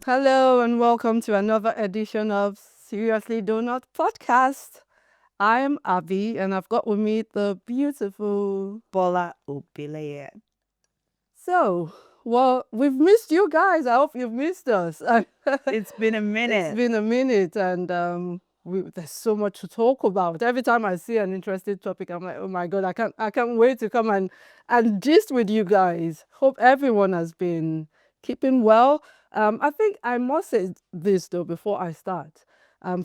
Hello and welcome to another edition of Seriously Donut Podcast. I am Abby and I've got with me the beautiful. Bola Opileye. So, well, we've missed you guys. I hope you've missed us. It's been a It's minute. been a minute and there's so much to talk about. Every time I see an interesting topic, I'm like, oh my God, I can't wait to come and gist with you guys. Hope everyone has been keeping well. I think I must say this though before I start.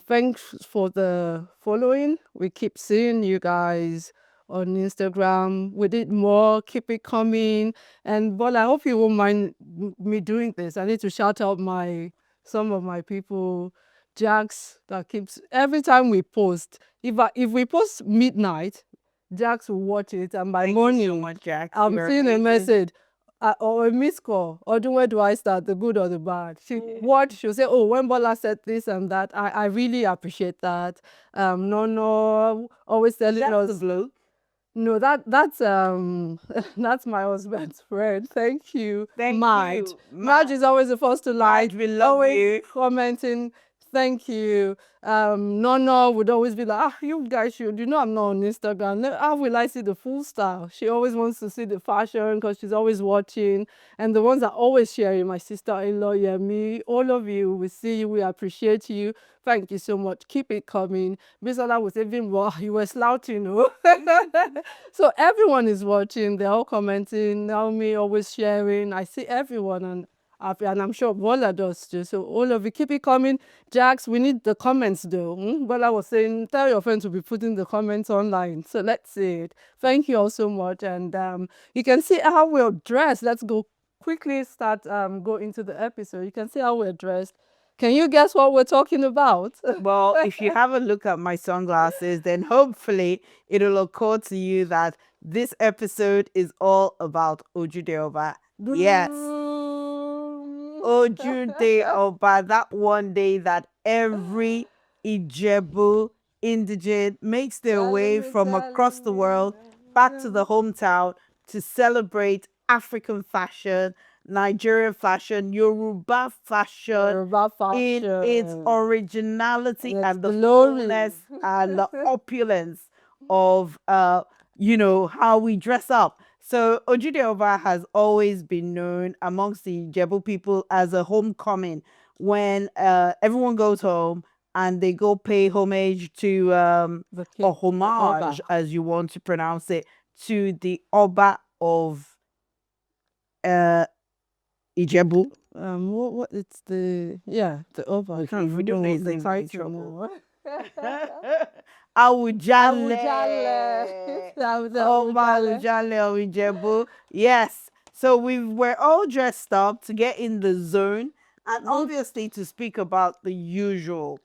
Thanks for the following. We keep seeing you guys on Instagram. We did more. Keep it coming. And Bola, I hope you won't mind me doing this. I need to shout out some of my people, Jax, that keeps every time we post. If we post midnight, Jax will watch it, and by Thank you so morning, much, Jax. I'm You're seeing a amazing. message or a missed call. Or where do I start, the good or the bad? She'll say, oh, when Bola said this and that. I really appreciate that. No, always telling That's us. the bloke. No, that's that's my husband's friend. Thank you, Thank Marge. you. Marge is always the first to like, Marge, we love always you. commenting. Thank you. No, would always be like, you guys should. I'm not on Instagram. How will I see the full style? She always wants to see the fashion because she's always watching. And the ones that always sharing, my sister-in-law, yeah, me, all of you, we see you, we appreciate you. Thank you so much. Keep it coming. Bisola was even, wow, you were slouching, oh. So everyone is watching. They're all commenting. Naomi always sharing. I see everyone and I'm sure Bola does too. So all of you keep it coming. Jax, we need the comments though. Bola was saying, tell your friends to be putting the comments online. So let's see it. Thank you all so much. And you can see how we're dressed. Let's go quickly go into the episode. You can see how we're dressed. Can you guess what we're talking about? Well, if you have a look at my sunglasses, then hopefully it'll occur to you that this episode is all about Ojude Oba. Yes. Ojude Oba, that one day that every Ijebu indigent makes their way from across the world back to the hometown to celebrate African fashion, Nigerian fashion, Yoruba fashion, Yoruba in fashion. its originality And and the glory. fullness and the opulence of how we dress up. So Ojude Oba has always been known amongst the Ijebu people as a homecoming when everyone goes home and they go pay homage to The king, or the homage, Oba. as you want to pronounce it, to the Oba of uh Ijebu. What it's the Oba. I can't If we remember don't know what his the name, we're in title trouble. now. Awujale. Awujale. Oh, Awujale. Awujale Owijebu. Yes. So we're all dressed up to get in the zone and obviously to speak about the usual.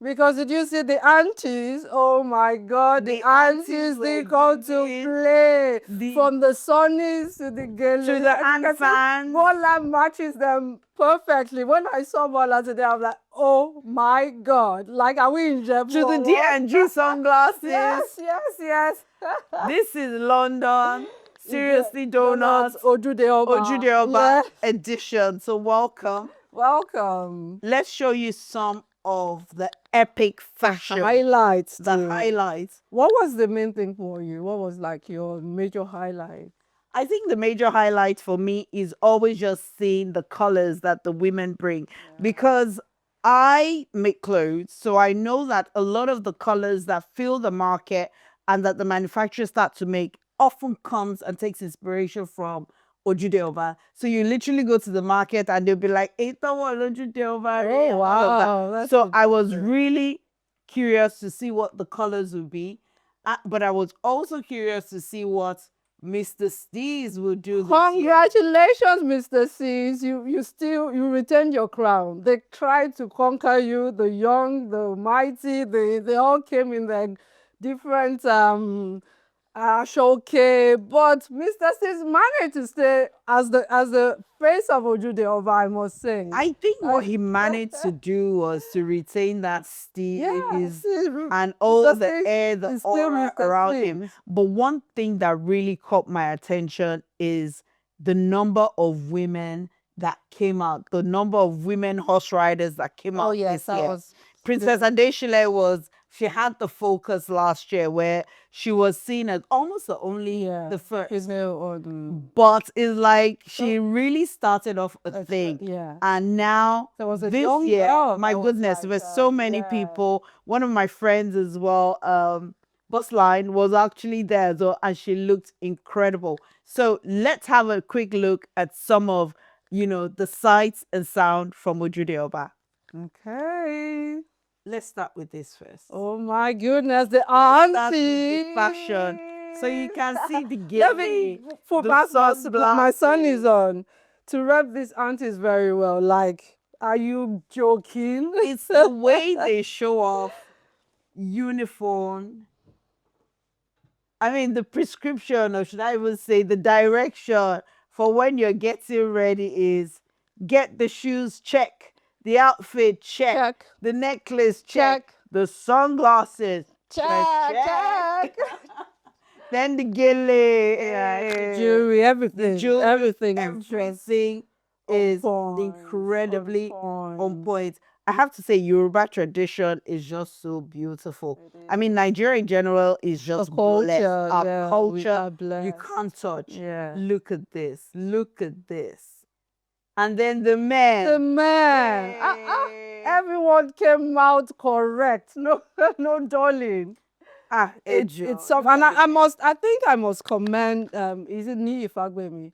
Because did you see the aunties? Oh my God, the The aunties aunties they were come to giving play the from the Sonnies to the Gele. to the And you hand can see fans. Bola matches them perfectly. When I saw Bola today, I was like, oh my God, like are we in Jebu To the or what? D&G sunglasses. Yes. This is London. Seriously, donuts. Ojude Oba. Ojude Oba Yeah. edition. So welcome. Welcome. Let's show you some of the epic fashion. Highlights. The too. highlights. What was the main thing for you? What was like your major highlight? I think the major highlight for me is always just seeing the colors that the women bring because I make clothes. So I know that a lot of the colors that fill the market and that the manufacturers start to make often comes and takes inspiration from Ojude Oba. So you literally go to the market and they'll be like, "Hey, what Ojude Oba?" Oh wow, that's So I was really curious to see what the colors would be. But I was also curious to see what Mr. Steez will do this year. Congratulations, Mr. Cs. You retained your crown. They tried to conquer you, the young, the mighty. They all came in their different showcase, but Mr. Cs managed to stay as the face of Ojude Oba, I must say. I think what he managed to do was to retain that Yes, steez and all Mr. the Cs air, the is still aura Mr. around him. Cs. But one thing that really caught my attention is the number of women that came out, the number of women horse riders that came Oh out yes, this that year. was Princess Adeshile she had the focus last year where she was seen as almost the only, the first. female on. But it's like she really started off a thing. Yeah. And now There was a this young year, girl my that was goodness, like, there were so many yeah. people. One of my friends as well, Bus Line was actually there as well, and she looked incredible. So let's have a quick look at some of, the sights and sound from Ojude Oba. Okay. Let's start with this first. Oh my goodness, the Start with auntie. the fashion. So you can see the Let me gilly, put the my son is sunglasses. on to rep these aunties very well. Like, are you joking? It's the way they show off uniform. I mean, the prescription, or should I even say the direction for when you're getting ready is get the shoes, check. The outfit, check. The necklace, check. The sunglasses, check. Then the gele, jewelry, everything, everything is incredibly on point. I have to say, Yoruba tradition is just so beautiful. I mean, Nigeria in general is just blessed. Our culture, you can't touch. Yeah. Look at this. Look at this. And then the men. The man. Everyone came out correct. No, no darling. It's something, and I think I must commend is it Niyi Fagbemi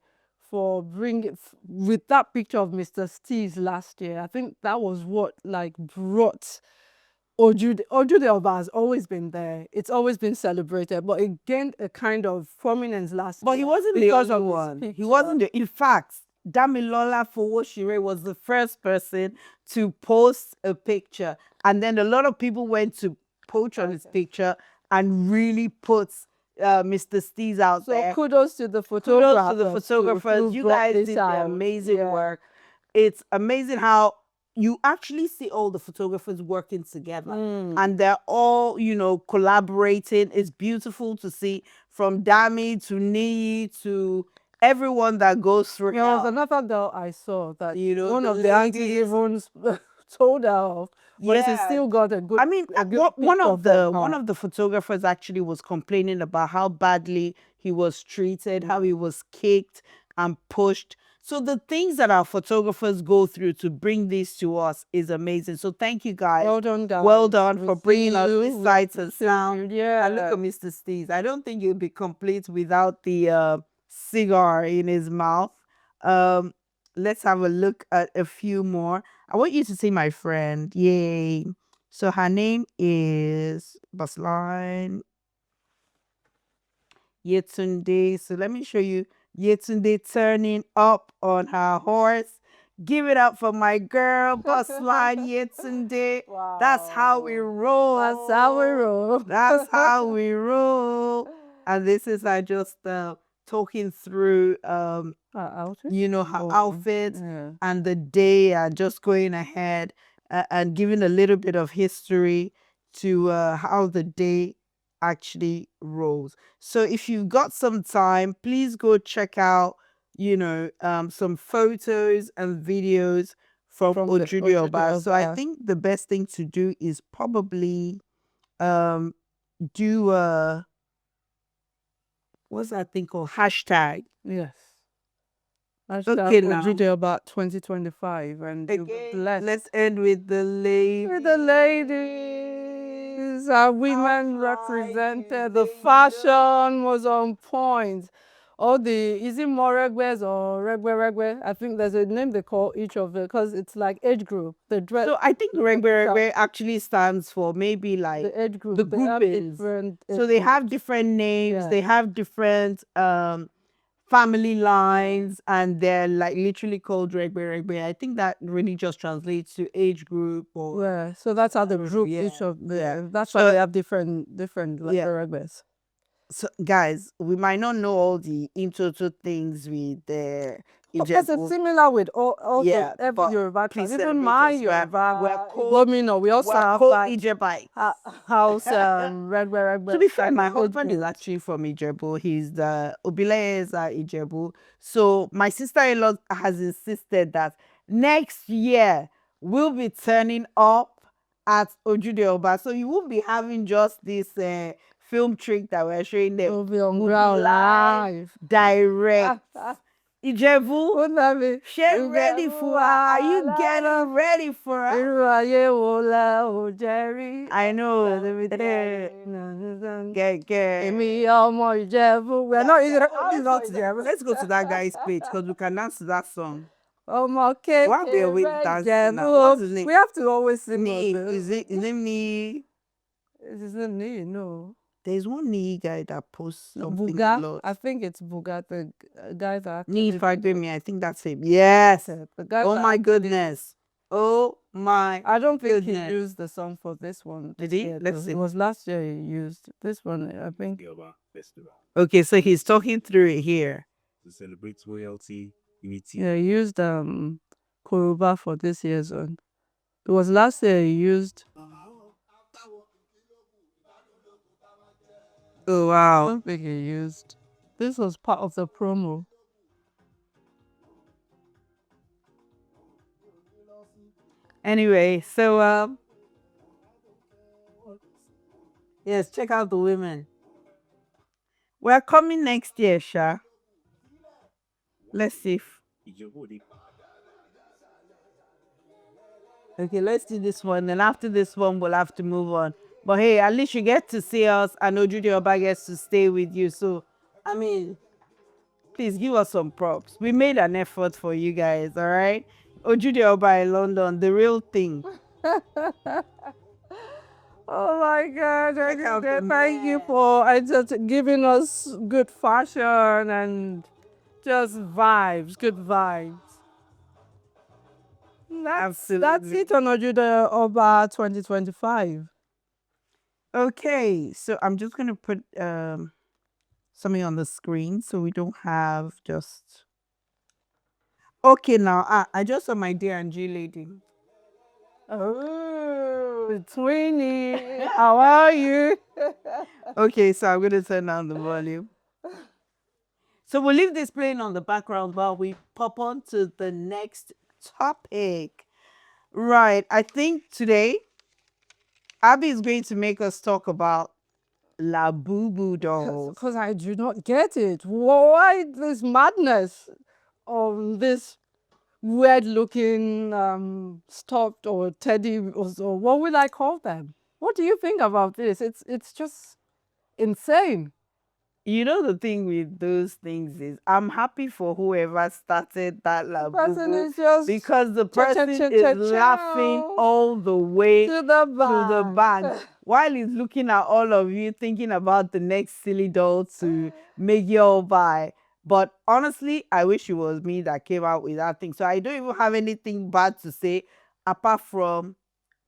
for bringing with that picture of Mr. Steve's last year. I think that was what like brought Ojude Oba has always been there. It's always been celebrated, but it gained a kind of prominence last year. But he wasn't because the of only his one. He picture. wasn't the. In fact, Damilola Fowoshire was the first person to post a picture, and then a lot of people went to poach on his picture and really put Mr. Steez out there. So kudos to the photographers. Kudos to the photographers. You guys did the amazing work. It's amazing how you actually see all the photographers working together, and they're all, collaborating. It's beautiful to see, from Dami to Nii to everyone that goes through. There was another girl I saw that one of the aunties even told her off, but she still got a good. I mean, one of the photographers actually was complaining about how badly he was treated, how he was kicked and pushed. So the things that our photographers go through to bring this to us is amazing. So thank you guys. Well done, guys. Well done for bringing us this sights and sound. Yeah. And look at Mr. Steez. I don't think he'll be complete without the cigar in his mouth. Let's have a look at a few more. I want you to see my friend. Yay. So her name is Basline Yetunde. So let me show you Yetunde turning up on her horse. Give it up for my girl, Basline Yetunde. Wow. That's how we roll. That's how we roll. That's how we roll. And this is just talking through her outfit and the day, and just going ahead and giving a little bit of history to how the day actually rolls. So if you've got some time, please go check out some photos and videos from Ojude Oba. So I think the best thing to do is probably do what's that thing called? Hashtag. Yes. Hashtag Ojude Oba 2025, and let's end with the ladies. With the ladies, our women represented. The fashion was on point. All is it more regbes or regbe? I think there's a name they call each of them because it's like age group. The dress. So I think regbe actually stands for maybe like the age group. The groupings. So they have different names. Yeah. They have different family lines, and they're like literally called regbe. I think that really just translates to age group or. Yeah. So that's how the group each of that's why they have different like regbes. So guys, we might not know all the into things with the Because it's similar with all Yeah, every but Yoruba please tribe. Even celebrate my us. Yoruba Gomino, we also have like Ijebai. house red. To be fair, my Old husband is goat. actually from Ijebu. He's the Obilayes are Ijebu. So my sister-in-law has insisted that next year we'll be turning up at Ojude Oba. So you won't be having just this film trick that we're showing them. We'll be on We'll be ground live, live. direct. Ijebu, Wouldn't that be? share ready for her. Are you getting ready for her? Irú ayé wo la ò jẹ́ rí? I know. Èmi ọmọ Ìjẹ̀bú. We're not Ìjẹ̀bú. Let's Not go Ìjẹ̀bú. let's go to that guy's page because we can dance to that song. Ọmọ Why we are we kékeré dancing Ìjẹ̀bú. now? What's his name? We have to always sing. Nee, is it his name Nee? Is his name Nee? No. There's one Nee guy that posts something a Buga. lot. I think it's Buga, the guy that Nee actually. me, I think that's him. Yes. The guy Oh that my actually- goodness. Oh my I don't think he goodness. used the song for this one. Did he? Yeah, Let's see. It was last year he used this one, I think. Okay, so he's talking through it here. To celebrate royalty, unity. Yeah, he used Koruba for this year's one. It was last year he used. Oh I wow. don't think he used. This was part of the promo. Anyway, so yes, check out the women. We're coming next year, Sha. Let's see if okay, let's do this one. Then after this one, we'll have to move on. But hey, at least you get to see us. I know Judy Oba gets to stay with you. So, I mean, please give us some props. We made an effort for you guys, all right? Ojude Oba in London, the real thing. Oh my God! Check out the Thank you man. for just giving us good fashion and just vibes, good vibes. That's Absolutely. it on Ojude Oba 2025. Okay, so I'm just gonna put something on the screen so we don't have just. Okay, now I just saw my dear and G lady. Oh, Twinnie, how are you? Okay, so I'm gonna turn down the volume. So we'll leave this playing on the background while we pop on to the next topic. Right, I think today Abby is going to make us talk about Labubu Dolls. Because I do not get it. Why this madness of this weird looking stuffed or teddy or so? What will I call them? What do you think about this? It's just insane. You know the thing with those things is I'm happy for whoever started that Person Labubu is just because the person is laughing all the way to the to the bank while he's looking at all of you thinking about the next silly doll to make you all buy. But honestly, I wish it was me that came out with that thing. So I don't even have anything bad to say apart from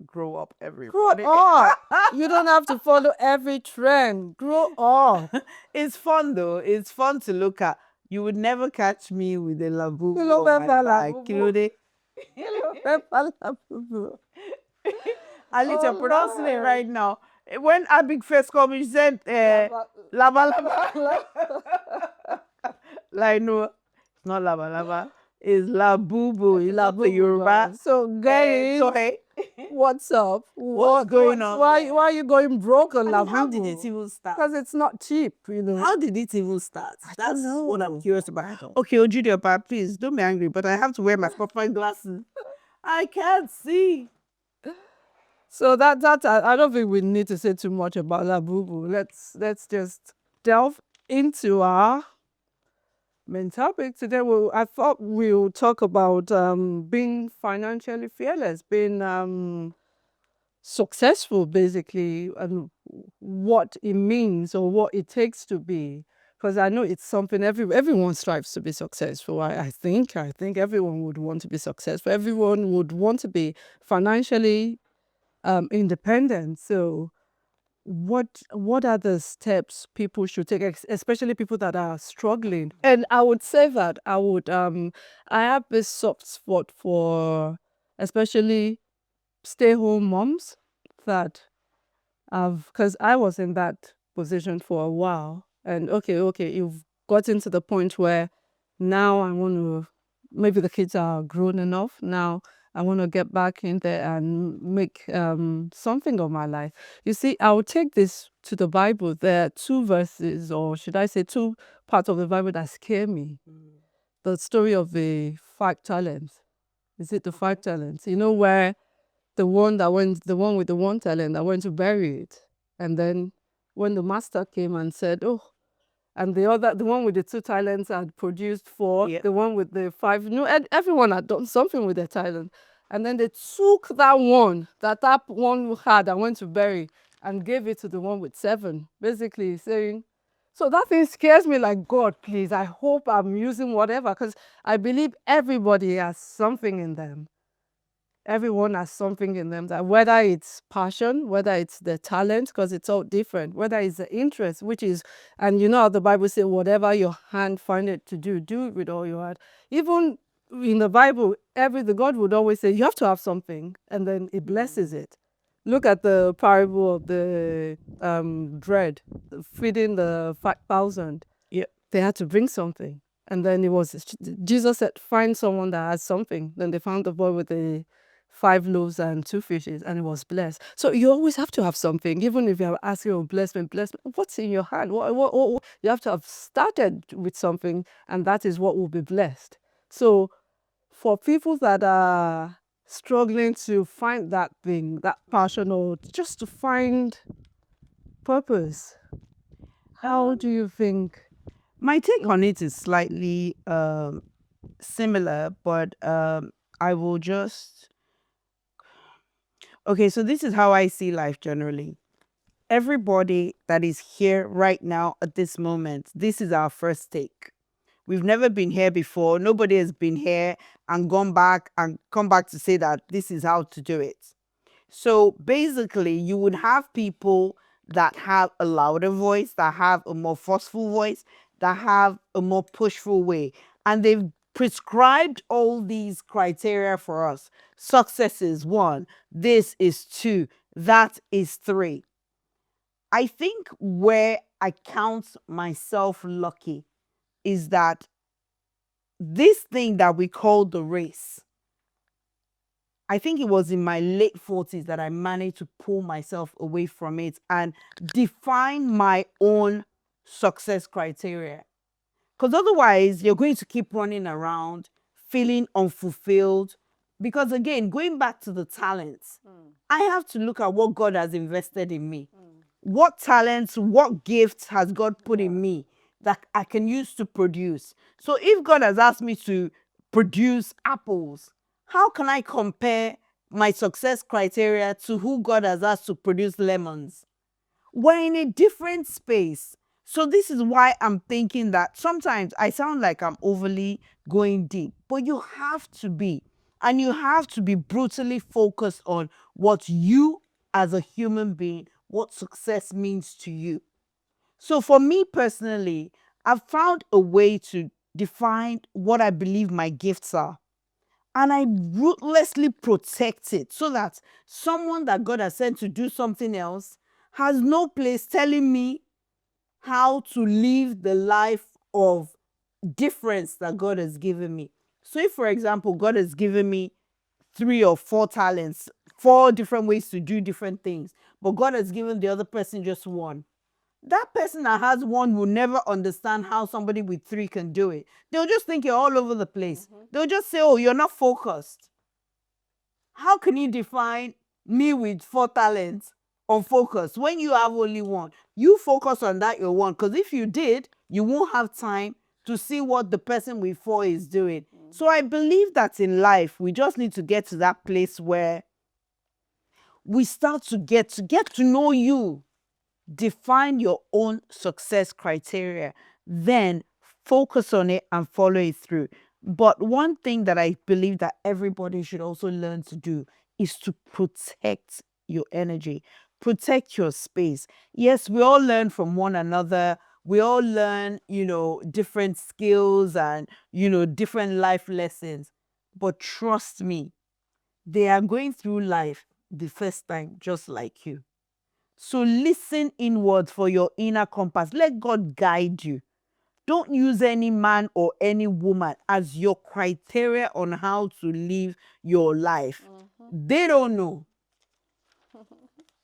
grow up, Grow everybody. up. You don't have to follow every trend. Grow up. It's fun though. It's fun to look at. You would never catch me with a Labubu Kilo on my pepper back. Labubu. Kilode. Pepper Labubu. At least you're Oh, pronouncing it Lord. right now. When Abig first came, she said, lava lava. Like, no, it's not lava lava. It's Labubu. It's not the Yoruba. So, guys, So, hey, what's up? what's going on? Why are you going broke on I mean, how did it Labubu? even start? Because it's not cheap, you know. How did it even start? That's know. what I'm curious about. Okay, Ojude Oba, please don't be angry, but I have to wear my proper glasses. I can't see. So that I don't think we need to say too much about Labubu. Let's just delve into our main topic today. I thought we'll talk about being financially fearless, being successful, basically, and what it means or what it takes to be. Because I know it's something everyone strives to be successful. I think everyone would want to be successful. Everyone would want to be financially independent. So what are the steps people should take, especially people that are struggling? And I would say that I have this soft spot for especially stay-home moms that because I was in that position for a while. And okay, you've gotten to the point where now I want to, maybe the kids are grown enough. Now I want to get back in there and make something of my life. You see, I will take this to the Bible. There are two verses, or should I say, two parts of the Bible that scare me. The story of the 5 talents. Is it the 5 talents? You know, where the one with the 1 talent that went to bury it. And then when the master came and said, oh, and the one with the 2 talents had produced 4, Yeah. the one with the 5, and everyone had done something with their talent. And then they took that one had and went to bury and gave it to the one with 7, basically saying, so that thing scares me, like, God, please, I hope I'm using whatever, because I believe everybody has something in them. Everyone has something in them, that whether it's passion, whether it's the talent, because it's all different, whether it's the interest, which is, and you know how the Bible says, whatever your hand find it to do it with all your heart. Even in the Bible, the God would always say you have to have something, and then it blesses it. Look at the parable of the bread, feeding the 5,000. Yeah. They had to bring something. And then Jesus said, find someone that has something. Then they found the boy with the 5 loaves and 2 fishes, and it was blessed. So you always have to have something, even if you're asking, oh, bless me, bless me. What's in your hand? What? You have to have started with something, and that is what will be blessed. So for people that are struggling to find that thing, that passion, or just to find purpose, how do you think? My take on it is slightly similar, but I will just. Okay, so this is how I see life generally. Everybody that is here right now at this moment, this is our first take. We've never been here before. Nobody has been here and gone back and come back to say that this is how to do it. So basically, you would have people that have a louder voice, that have a more forceful voice, that have a more pushful way. And they've prescribed all these criteria for us. Success is 1, this is 2, that is 3. I think where I count myself lucky is that this thing that we call the race, I think it was in my late 40s that I managed to pull myself away from it and define my own success criteria. Because otherwise, you're going to keep running around feeling unfulfilled. Because again, going back to the talents, I have to look at what God has invested in me. What talents, what gifts has God put in me that I can use to produce? So if God has asked me to produce apples, how can I compare my success criteria to who God has asked to produce lemons? We're in a different space. So this is why I'm thinking that sometimes I sound like I'm overly going deep, but you have to be. And you have to be brutally focused on what you as a human being, what success means to you. So for me personally, I've found a way to define what I believe my gifts are. And I ruthlessly protect it so that someone that God has sent to do something else has no place telling me how to live the life of difference that God has given me. So if, for example, God has given me 3 or 4 talents, 4 different ways to do different things, but God has given the other person just 1. That person that has 1 will never understand how somebody with 3 can do it. They'll just think you're all over the place. They'll just say, oh, you're not focused. How can you define me with 4 talents unfocused when you have only 1? You focus on that your 1, because if you did, you won't have time to see what the person with 4 is doing. So I believe that in life, we just need to get to that place where we start to get to know you. Define your own success criteria, then focus on it and follow it through. But one thing that I believe that everybody should also learn to do is to protect your energy. Protect your space. Yes, we all learn from one another. We all learn, different skills and, different life lessons. But trust me, they are going through life the first time just like you. So listen inward for your inner compass. Let God guide you. Don't use any man or any woman as your criteria on how to live your life. They don't know.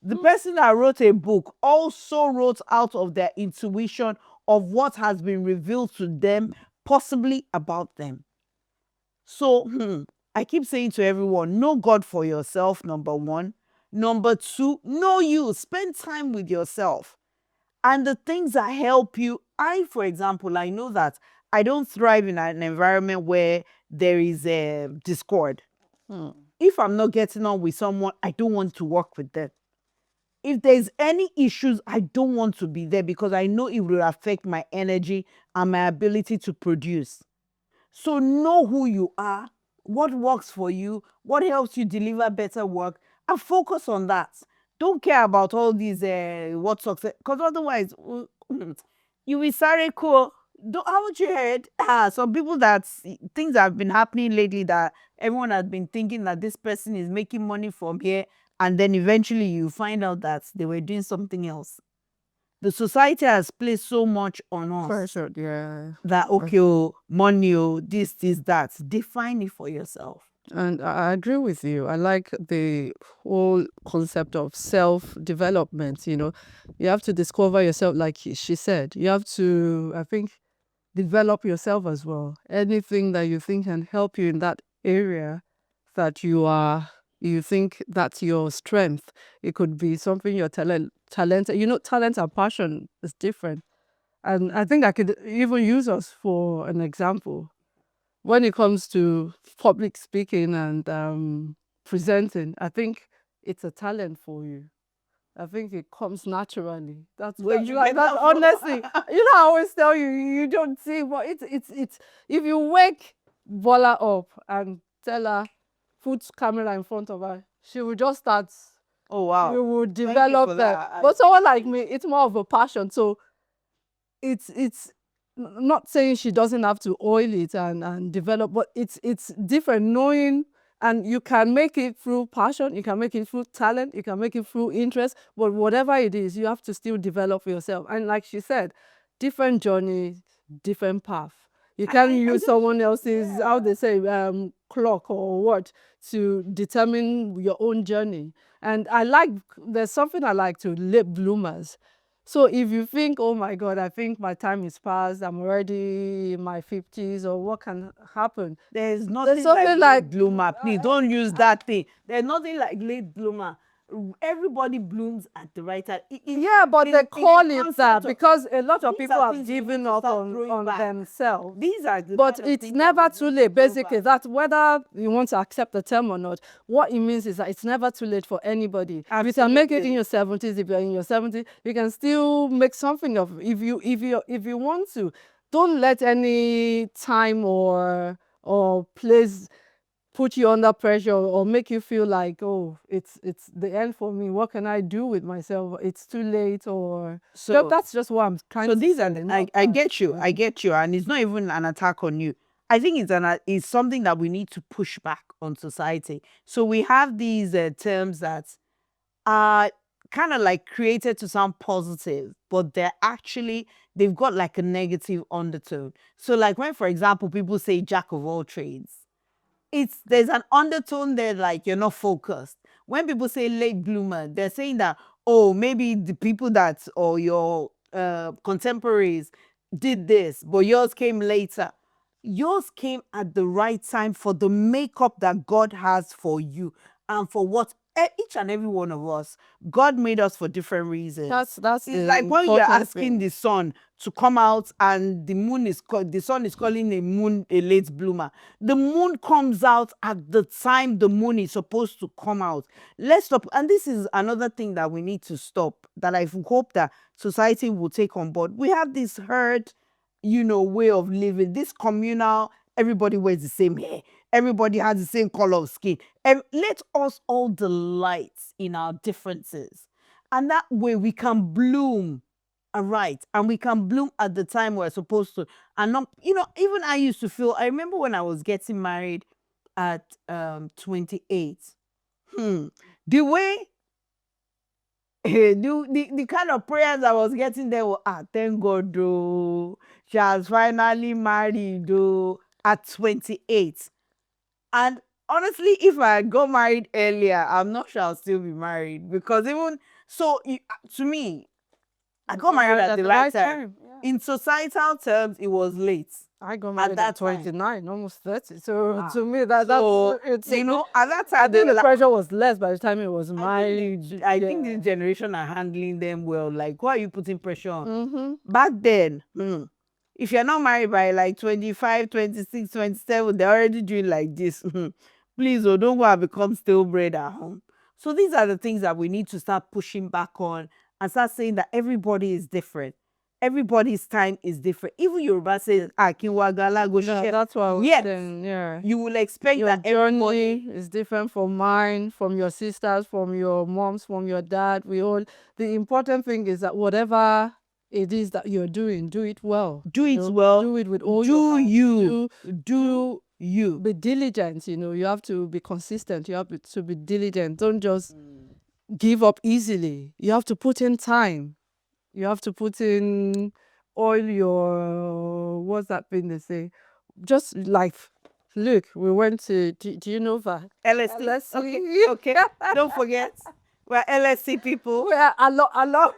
The person that wrote a book also wrote out of their intuition of what has been revealed to them, possibly about them. So, I keep saying to everyone, know God for yourself, number one. Number two, know you. Spend time with yourself. And the things that help you, for example, I know that I don't thrive in an environment where there is a discord. If I'm not getting on with someone, I don't want to work with them. If there's any issues, I don't want to be there because I know it will affect my energy and my ability to produce. So know who you are, what works for you, what helps you deliver better work, and focus on that. Don't care about all these what success, because otherwise you will sorry cool. Haven't you heard? Some people that things have been happening lately that everyone has been thinking that this person is making money from here, and then eventually you find out that they were doing something else. The society has placed so much on us Pressure, yeah. that okay, money, this, that. Define it for yourself. And I agree with you. I like the whole concept of self-development, You have to discover yourself, like she said. You have to, I think, develop yourself as well. Anything that you think can help you in that area that you think that's your strength. It could be something you're talented. Talent and passion is different. And I think I could even use us for an example. When it comes to public speaking and presenting, I think it's a talent for you. I think it comes naturally. Where you like get that. that from? Honestly, I always tell you, you don't see, but it's. If you wake Bola up and tell her, put camera in front of her, she will just start. Oh wow. You will Thank you develop for that. that. But someone like me, it's more of a passion. So it's not saying she doesn't have to oil it and develop, but it's different knowing, and you can make it through passion, you can make it through talent, you can make it through interest, but whatever it is, you have to still develop yourself. And like she said, different journey, different path. You can't use someone else's, how they say, clock or what to determine your own journey. And there's something I like to late bloomers. So if you think, oh my God, I think my time is past, I'm already in my 50s, or what can happen? There's nothing something like late like- bloomer. Please don't use that thing. There's nothing like late bloomer. Everybody blooms at the right time. Yeah, but they call it that because a lot of these people are have things you need given to up start on throwing back. themselves. These are the But kind of it's things never that too we need late. to throw Basically, back. that's whether you want to accept the term or not. What it means is that it's never too late for anybody. If you can make it in your 70s, if you're in your 70s, you can still make something of it. If you want to. Don't let any time or place put you under pressure or make you feel like, oh, it's the end for me. What can I do with myself? It's too late, or that's just what I'm trying So to these say. are I get you. I get you. And it's not even an attack on you. I think it's something that we need to push back on society. So we have these terms that are kind of like created to sound positive, but they've got like a negative undertone. So like when, for example, people say jack of all trades, there's an undertone there, like you're not focused. When people say late bloomer, they're saying that, oh, maybe the people that or your contemporaries did this, but yours came later. Yours came at the right time for the makeup that God has for you and for what each and every one of us. God made us for different reasons. That's It's like when you're asking the sun to come out and the sun is calling the moon a late bloomer. The moon comes out at the time the moon is supposed to come out. Let's stop. And this is another thing that we need to stop, that I hope that society will take on board. We have this herd, way of living, this communal, everybody wears the same hair. Everybody has the same color of skin. Let us all delight in our differences. And that way we can bloom. All right. And we can bloom at the time we're supposed to. And not, even I used to feel, I remember when I was getting married at 28. The way the kind of prayers I was getting there were, thank God, though, she has finally married, though, at 28. And honestly, if I got married earlier, I'm not sure I'll still be married because even so, to me, I got married at the right time. Yeah. In societal terms, it was late. I got At married that at time. 29, almost 30. So Ah, to me, that's So, it's at that I time, think the like, pressure was less by the time it was I think, married. I think this generation are handling them well. Like, why are you putting pressure on? Mm-hmm. Back then, if you're not married by like 25, 26, 27, they're already doing like this. Please, don't go and become stillbred at home. So these are the things that we need to start pushing back on and start saying that everybody is different. Everybody's time is different. Even Yoruba says, Kinwagala go Yeah, share. that's what I was Yet, saying. Yeah. you will expect Your that everybody. journey is different from mine, from your sisters, from your moms, from your dad. The important thing is that whatever it is that you're doing, do it well. Do You it know, well. do it with all your Do heart. you. Do You. be diligent. You have to be consistent. You have to be diligent. Don't just give up easily. You have to put in time. You have to put in all your, what's that thing they say? Just like, look, we went to, do you know that? LSC. LSC. Okay. Don't forget. We're LSC people. Well, I love.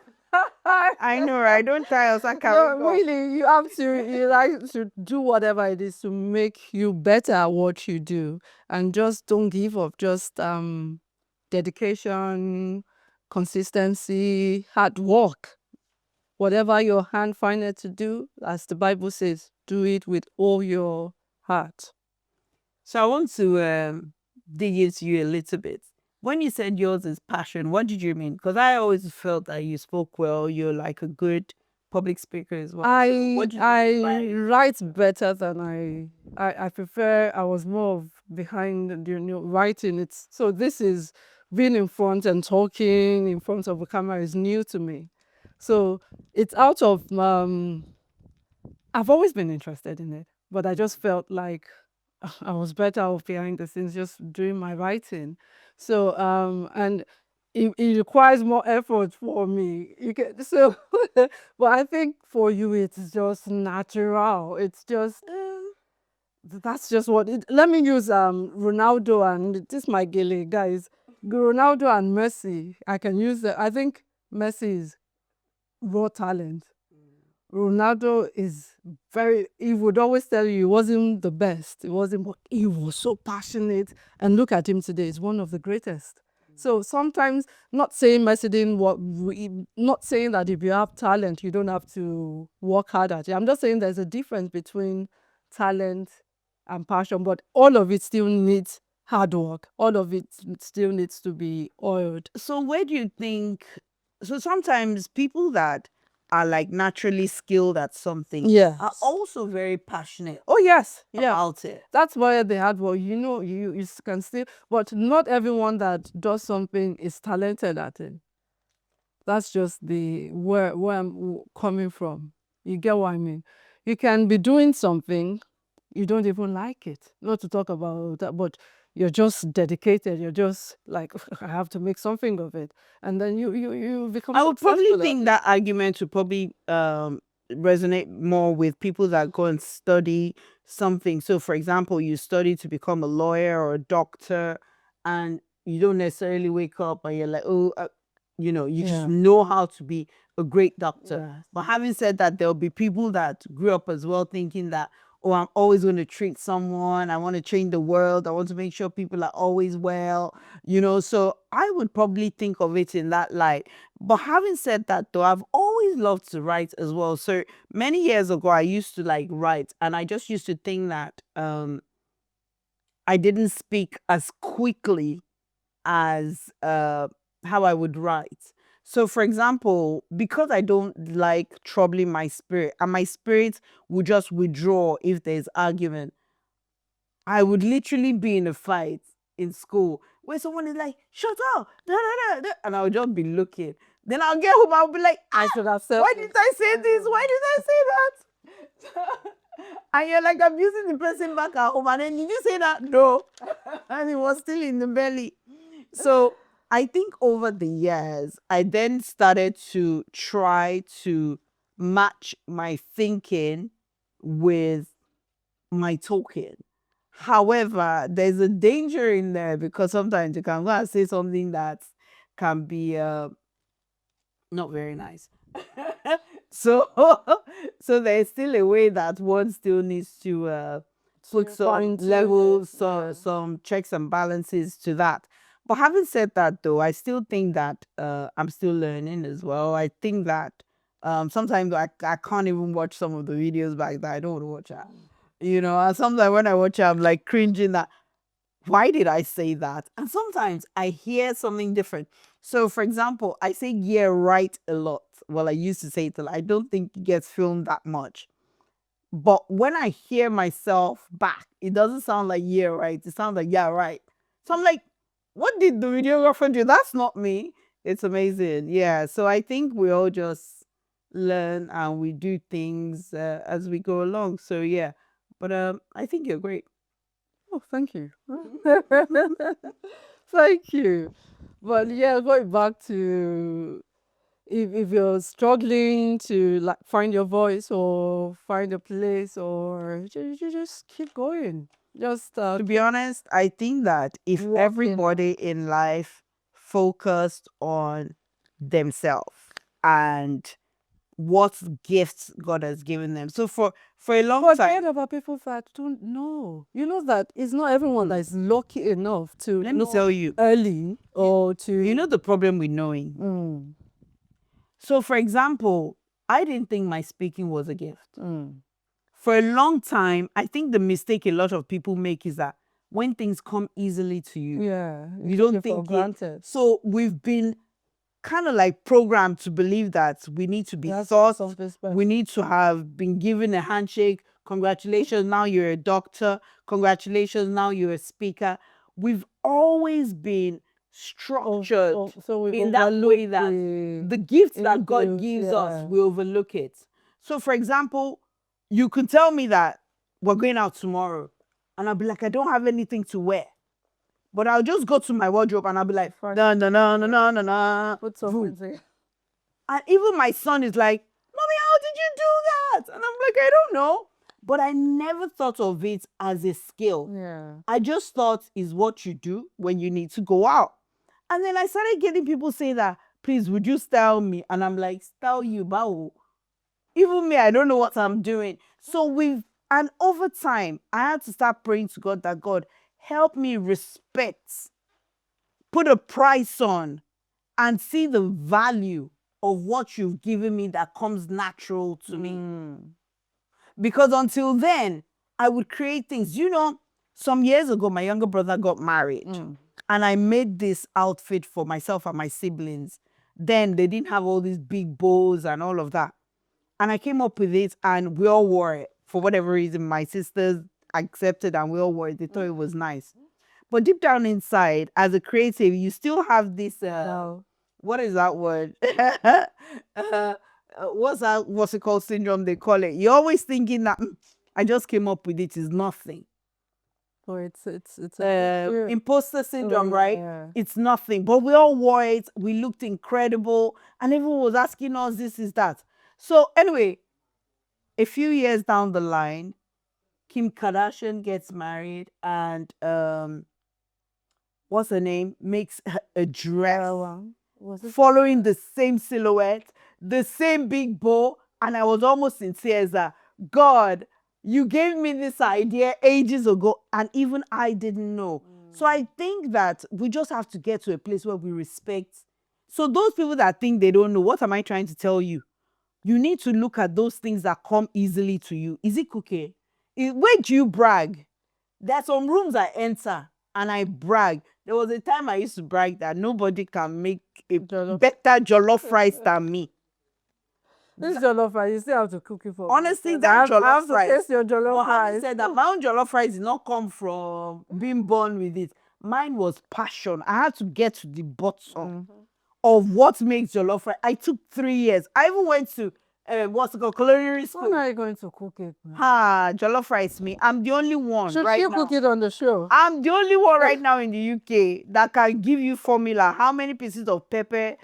I know, right? Don't try us. I can't No, go. really, you like to do whatever it is to make you better at what you do, and just don't give up. Just dedication, consistency, hard work. Whatever your hand findeth to do, as the Bible says, do it with all your heart. So I want to dig into you a little bit. When you said yours is passion, what did you mean? Because I always felt that you spoke well. You're like a good public speaker as well. So what did you mean by I write better than I prefer. I was more of behind writing. So this is being in front and talking in front of a camera is new to me. So it's out of I've always been interested in it, but I just felt like I was better off behind the scenes just doing my writing. So and it requires more effort for me. You get so but I think for you it's just natural. It's just that's just what it, let me use Ronaldo and this my gilly guys. Ronaldo and Messi. I can use that. I think Messi is raw talent. Ronaldo is he would always tell you he wasn't the best. He wasn't, but he was so passionate. And look at him today, he's one of the greatest. So sometimes, not saying Messi didn't work, not saying that if you have talent, you don't have to work hard at it. I'm just saying there's a difference between talent and passion, but all of it still needs hard work. All of it still needs to be oiled. So where do you think? So sometimes people that are like naturally skilled at something Yes. are also very passionate Oh yes, yeah. about it. That's why they had well, you can still, but not everyone that does something is talented at it. That's just the where I'm coming from. You get what I mean? You can be doing something, you don't even like it. Not to talk about that, but you're just dedicated. You're just like I have to make something of it, and then you become I would probably successful at think it. that argument would probably resonate more with people that go and study something. So, for example, you study to become a lawyer or a doctor, and you don't necessarily wake up and you're like, oh, you just Yeah. know how to be a great doctor. Yes. But having said that, there'll be people that grew up as well thinking that, oh, I'm always going to treat someone. I want to change the world. I want to make sure people are always well, So I would probably think of it in that light. But having said that, though, I've always loved to write as well. So many years ago, I used to like write, and I just used to think that I didn't speak as quickly as how I would write. So, for example, because I don't like troubling my spirit, and my spirit would just withdraw if there's argument, I would literally be in a fight in school where someone is like, shut up, da, da, da, da, and I would just be looking. Then I'll get home, I'll be like, I should have said why did I say this? Why did I say that? And you're like abusing the person back at home. And then did you say that? No. And it was still in the belly. So I think over the years, I then started to try to match my thinking with my talking. However, there's a danger in there because sometimes you can go and say something that can be not very nice. So so there's still a way that one still needs to put some fine-tune levels, it, yeah. some checks and balances to that. But having said that, though, I still think that I'm still learning as well. I think that sometimes I can't even watch some of the videos back that I don't want to watch that. You know, and sometimes when I watch it, I'm like cringing that why did I say that? And sometimes I hear something different. So, for example, I say yeah, right a lot. Well, I used to say it a lot. I don't think it gets filmed that much. But when I hear myself back, it doesn't sound like yeah, right. It sounds like yeah, right. So I'm like, what did the videographer do? That's not me. It's amazing. Yeah. So I think we all just learn and we do things as we go along. So yeah. But I think you're great. Oh, thank you. Thank you. But yeah, going back to if you're struggling to like find your voice or find a place or you just keep going. Just To be honest, I think that if Walking. everybody in life focused on themselves and what gifts God has given them. So for a long But time, heard about people that don't know. You know that it's not everyone that is lucky enough to let me know tell you, early or to you know the problem with knowing. Mm, So for example, I didn't think my speaking was a gift. mm. For a long time, I think the mistake a lot of people make is that when things come easily to you, Yeah, you take don't it for think it. granted. So we've been kind of like programmed to believe that we need to be You have to be thought, self-respect. we need to have been given a handshake. Congratulations, now you're a doctor. Congratulations, now you're a speaker. We've always been structured So we in that way overlook that the gifts that God influence, gives us, yeah. we overlook it. So, for example, you could tell me that we're going out tomorrow, and I'll be like, I don't have anything to wear. But I'll just go to my wardrobe and I'll be like, Right. na na na na na na na. Put Vroom. something together. And even my son is like, Mommy, how did you do that? And I'm like, I don't know. But I never thought of it as a skill. Yeah. I just thought is what you do when you need to go out. And then I started getting people say that, please, would you style me? And I'm like, style you, bao. Even me, I don't know what I'm doing. And over time, I had to start praying to God that God help me respect, put a price on, and see the value of what you've given me that comes natural to me. Because until then, I would create things. You know, some years ago, my younger brother got married, and I made this outfit for myself and my siblings. Then they didn't have all these big bows and all of that. And I came up with it, and we all wore it. For whatever reason, my sisters accepted and we all wore it. They thought it was nice. But deep down inside, as a creative, you still have this Wow. what is that word? What's it called? Syndrome, they call it. You're always thinking that I just came up with it is nothing. So it's Imposter syndrome, right? Yeah. It's nothing. But we all wore it. We looked incredible. And everyone was asking us, this is that. So anyway, a few years down the line, Kim Kardashian gets married and what's her name? Makes a dress following the same silhouette, the same big bow. And I was almost in tears that, God, you gave me this idea ages ago, and even I didn't know. So I think that we just have to get to a place where we respect. So those people that think they don't know, what am I trying to tell you? You need to look at those things that come easily to you. Is it cooking? Where do you brag? There are some rooms I enter and I brag. There was a time I used to brag that nobody can make a better jollof rice than me. This jollof rice, you still have to cook it for me. Honestly, I that have jollof to rice. taste your jollof rice. Said that my own jollof rice did not come from being born with it. Mine was passion. I had to get to the bottom of what makes jollof rice. I took 3 years. I even went to what's it called, culinary When school. are you going to cook it? Jollof rice me. I'm the only one Should right she now. cook it on the show? I'm the only one right now in the UK that can give you formula. How many pieces of pepper,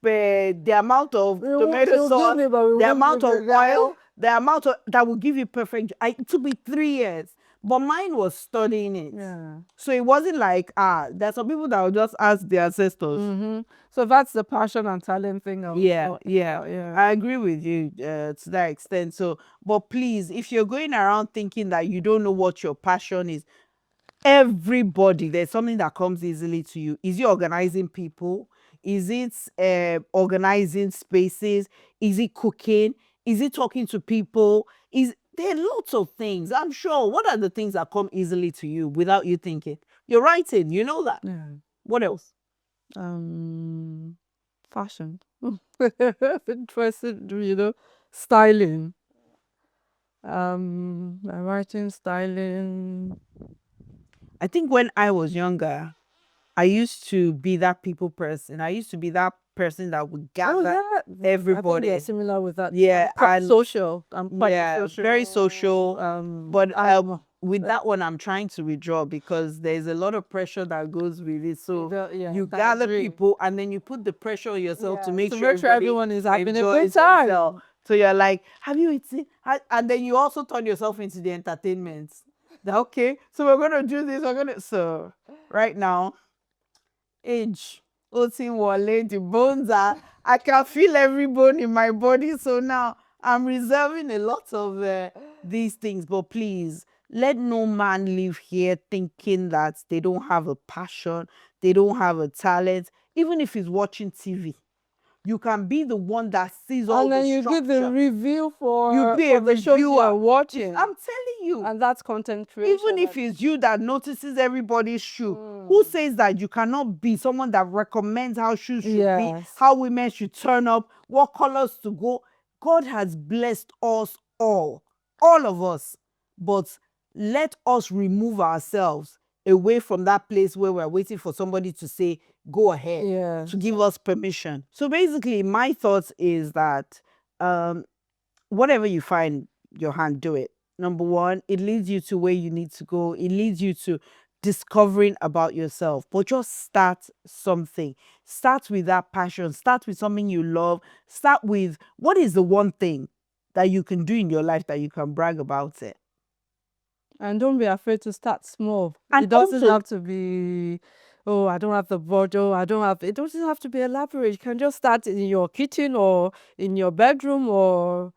the amount of tomato She'll sauce, give me, but we the won't amount give of it. oil, the amount of that will give you perfect. It took me 3 years, but mine was studying it. Yeah. So it wasn't like there's some people that will just ask their ancestors. Mm-hmm. So that's the passion and talent thing. Yeah. I agree with you to that extent. So, but please, if you're going around thinking that you don't know what your passion is, everybody, there's something that comes easily to you. Is it organizing people? Is it organizing spaces? Is it cooking? Is it talking to people? There are lots of things, I'm sure. What are the things that come easily to you without you thinking? You're writing, you know that. Yeah. What else? Fashion. Interested, styling. Writing, styling. I think when I was younger, I used to be that people person. I used to be that person that would gather I think everybody. you're similar with that. Yeah, I'm and social. I'm quite yeah, social. very social. But I'm with that one, I'm trying to withdraw because there's a lot of pressure that goes with it. So yeah, you I gather agree. people, and then you put the pressure on yourself to Yeah, make to sure make sure everybody everyone is having a good enjoys time. themselves. So you're like, have you eaten? And then you also turn yourself into the entertainment. Okay, so we're gonna do this. We're gonna so right now, age, Otin Wale, the bones are. I can feel every bone in my body. So now I'm reserving a lot of these things. But please, let no man live here thinking that they don't have a passion, they don't have a talent. Even if he's watching TV, you can be the one that sees all And then the you structure. give the review for, You be a the shows you are reviewer. watching. I'm telling you. And that's content creation. Even if it's you that notices everybody's shoe, who says that you cannot be someone that recommends how shoes should be, Yes. how women should turn up, what colors to go? God has blessed us all of us. But let us remove ourselves away from that place where we're waiting for somebody to say, go ahead, Yeah. to give us permission. So basically, my thoughts is that whatever you find your hand, do it. Number one, it leads you to where you need to go. It leads you to discovering about yourself. But just start something. Start with that passion. Start with something you love. Start with what is the one thing that you can do in your life that you can brag about it. And don't be afraid to start small. And It doesn't also, have to be, oh, I don't have the budget. It doesn't have to be elaborate. You can just start in your kitchen or in your bedroom or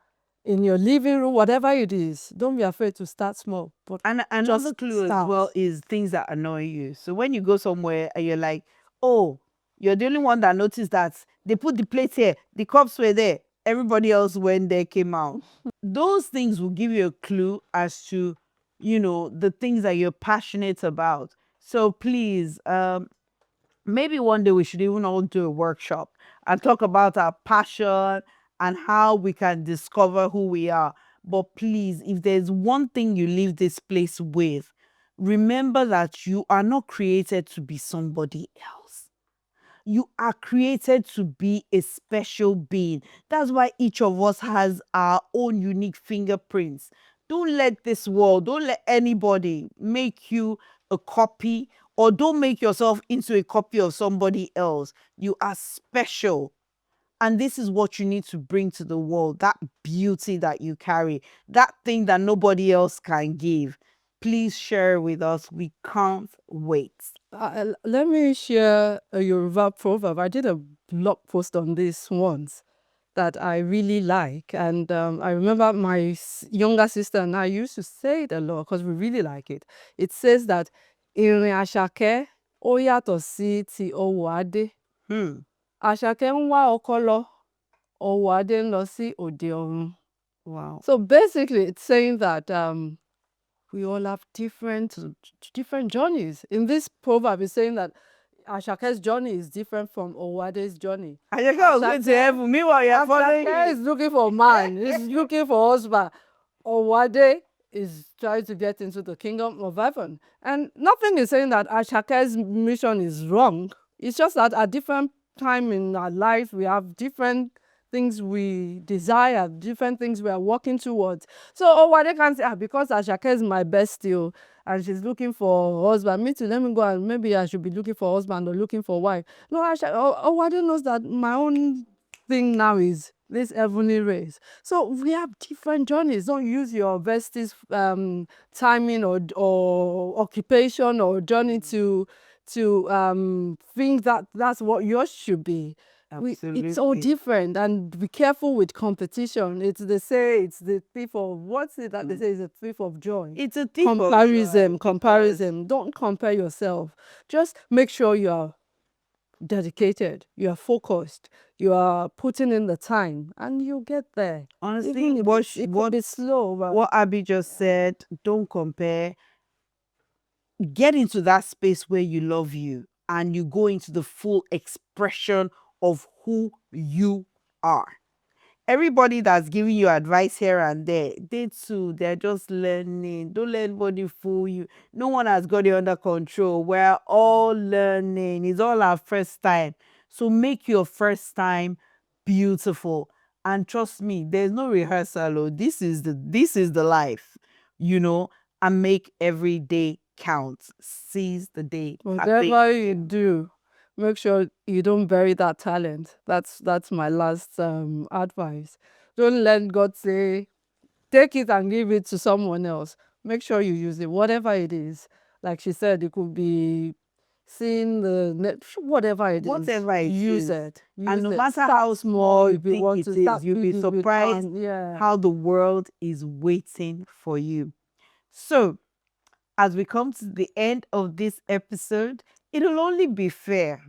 in your living room, whatever it is. Don't be afraid to start small. But and another clue as well is things that annoy you. So when you go somewhere and you're like, oh, you're the only one that noticed that they put the plates here, the cups were there, everybody else when they came out. Those things will give you a clue as to, the things that you're passionate about. So please, maybe one day we should even all do a workshop and talk about our passion and how we can discover who we are. But please, if there's one thing you leave this place with, remember that you are not created to be somebody else. You are created to be a special being. That's why each of us has our own unique fingerprints. Don't let this world, don't let anybody make you a copy, or don't make yourself into a copy of somebody else. You are special. And this is what you need to bring to the world, that beauty that you carry, that thing that nobody else can give. Please share with us. We can't wait. let me share a Yoruba proverb. I did a blog post on this once that I really like. And I remember my younger sister and I used to say it a lot because we really like it. It says that ìrìn Àṣàkẹ́ ó yàtọ̀ sí ti ọwọ́ Adé. Àṣàkẹ́ ń wá ọkọ lọ, ọwọ́ Adé ń lọ sí òde ọ̀run. Wow. So basically, it's saying that we all have different journeys. In this proverb, it's saying that Ashake's journey is different from Owade's journey. Ashake was going to heaven. Meanwhile, you're following Ashake is looking for man. He's looking for husband. Owade is trying to get into the kingdom of heaven. And nothing is saying that Ashake's mission is wrong. It's just that at different time in our life, we have different things we desire, different things we are working towards. So, what they can say, because Ashake is my bestie, and she's looking for a husband, me too, let me go and maybe I should be looking for a husband or looking for a wife. No, Ashake, what knows that my own thing now is this heavenly race. So we have different journeys. Don't use your bestie's timing or occupation or journey to think that that's what yours should be. It's all Absolutely. different, and be careful with competition. They say it's the thief of, what's it that they say is a thief of joy? It's a thief of Comparison, joy, comparison. Don't compare yourself. Just make sure you are dedicated, you are focused, you are putting in the time, and you'll get there. Honestly, Even if it could be slow, but what Abby just said, don't compare. Get into that space where you love you and you go into the full expression of who you are. Everybody that's giving you advice here and there, they too, they're just learning. Don't let anybody fool you. No one has got it under control. We're all learning. It's all our first time. So make your first time beautiful. And trust me, there's no rehearsal. This is the life, and make every day count. Seize the day. whatever you do, make sure you don't bury that talent. That's my last advice. Don't let God say, take it and give it to someone else. Make sure you use it, whatever it is. Like she said, it could be seeing the net, whatever it is. Whatever it use is. it. And no it. matter Start how small you if you think want it to is, start you'll be big if you surprised can. Yeah. how the world is waiting for you. So, as we come to the end of this episode, it'll only be fair,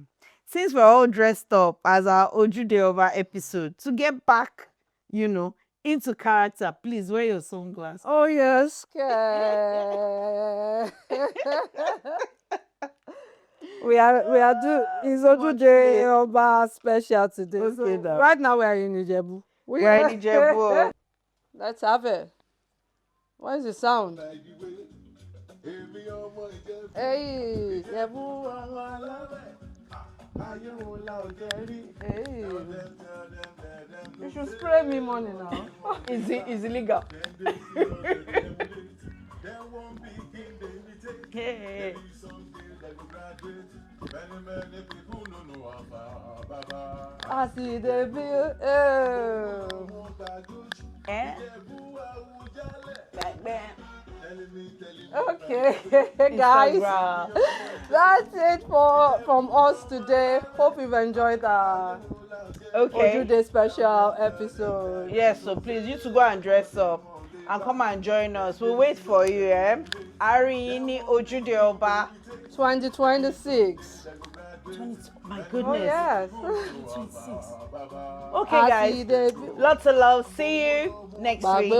since we're all dressed up as our Ojude Oba episode, to get back, into character. Please wear your sunglasses. Oh yes. Okay. we are doing is Ojude Oba special today. Okay, So now. right now we are in Ijebu. We're in Ijebu. Let's have it. What is the sound? Hey, Ijebu. Hey. You should spray me money now. It's illegal. Hey. I see the bill. Eh? Okay, guys, that's it from us today. Hope you've enjoyed the Ojude special episode. Yes, so please, you to go and dress up and come and join us. We'll wait for you, Arini Ojude Oba 2026. My goodness. Oh yes. 26. Okay, guys. Lots of love. See you next week.